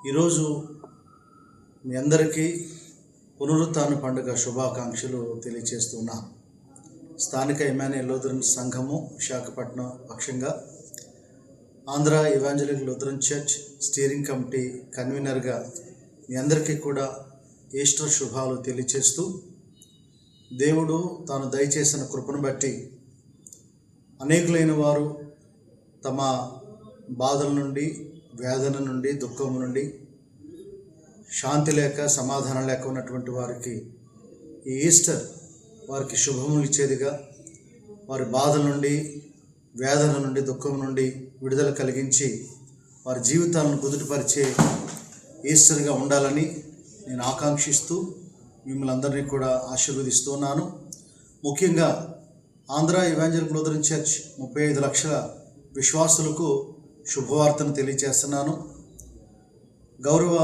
ఈరోజు మీ అందరికీ పునరుత్థాన పండుగ శుభాకాంక్షలు తెలియజేస్తున్నాను. స్థానిక ఇమాన్యుయల్ లూథరన్ సంఘము విశాఖపట్నం పక్షంగా Andhra evangelical Lutheran church steering committee కన్వీనర్గా మీ అందరికీ కూడా ఈస్టర్ శుభాలు తెలియజేస్తూ, దేవుడు తాను దయచేసిన కృపను బట్టి అనేకులైన వారు తమ బాధల నుండి, వేదన నుండి, దుఃఖం నుండి, శాంతి లేక సమాధానం లేక ఉన్నటువంటి వారికి ఈ ఈస్టర్ వారికి శుభములు ఇచ్చేదిగా, వారి బాధల నుండి, వేదన నుండి, దుఃఖం నుండి విడుదల కలిగించి వారి జీవితాలను కుదుటపరిచే ఈస్టర్గా ఉండాలని నేను ఆకాంక్షిస్తూ మిమ్మల్ని అందరినీ కూడా ఆశీర్వదిస్తున్నాను. ముఖ్యంగా ఆంధ్ర ఎవాంజలికల్ లూథరన్ చర్చ్ 35 లక్షల విశ్వాసులకు శుభవార్తను తెలియజేస్తున్నాను. గౌరవ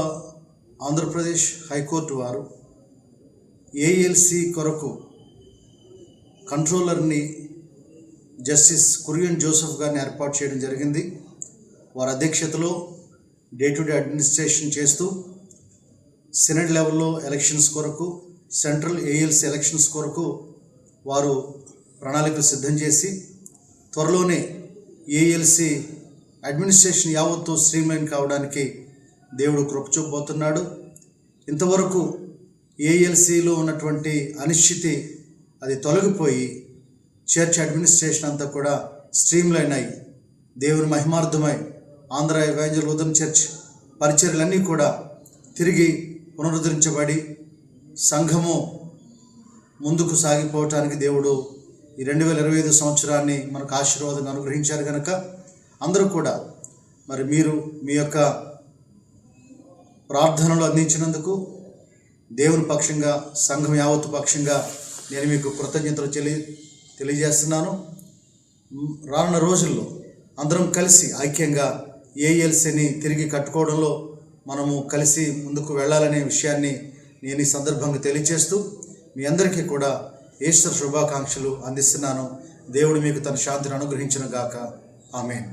ఆంధ్రప్రదేశ్ హైకోర్టు వారు ఏఎల్సి కొరకు కంట్రోలర్ని జస్టిస్ కురియన్ జోసెఫ్ గారిని ఏర్పాటు చేయడం జరిగింది. వారి అధ్యక్షతలో డే టు డే అడ్మినిస్ట్రేషన్ చేస్తూ సెనెట్ లెవెల్లో ఎలక్షన్స్ కొరకు, సెంట్రల్ ఏఎల్సి ఎలక్షన్స్ కొరకు వారు ప్రణాళికలు సిద్ధం చేసి త్వరలోనే ఏఎల్సి అడ్మినిస్ట్రేషన్ యావత్తు స్ట్రీమ్లైన్ కావడానికి దేవుడు కృప చూపబోతున్నాడు. ఇంతవరకు ఏఎల్సిలో ఉన్నటువంటి అనిశ్చితి అది తొలగిపోయి చర్చ్ అడ్మినిస్ట్రేషన్ అంతా కూడా స్ట్రీమ్లైన్ అయి దేవుని మహిమార్థమై ఆంధ్ర ఎవాంజలికల్ లూథరన్ చర్చ్ పరిచర్యలన్నీ కూడా తిరిగి పునరుద్ధరించబడి సంఘము ముందుకు సాగిపోవటానికి దేవుడు ఈ 2025 సంవత్సరాన్ని మనకు ఆశీర్వాదంగా అనుగ్రహించారు కనుక అందరూ కూడా మరి మీరు మీ యొక్క ప్రార్థనలు అందించినందుకు దేవుని పక్షంగా, సంఘం యావత్తు పక్షంగా నేను మీకు కృతజ్ఞతలు తెలియజేస్తున్నాను. రానున్న రోజుల్లో అందరం కలిసి ఐక్యంగా ఏఎల్సిని తిరిగి కట్టుకోవడంలో మనము కలిసి ముందుకు వెళ్ళాలనే విషయాన్ని నేను ఈ సందర్భంగా తెలియజేస్తూ మీ అందరికీ కూడా ఈస్టర్ శుభాకాంక్షలు అందిస్తున్నాను. దేవుడు మీకు తన శాంతిని అనుగ్రహించును గాక. ఆమేన్.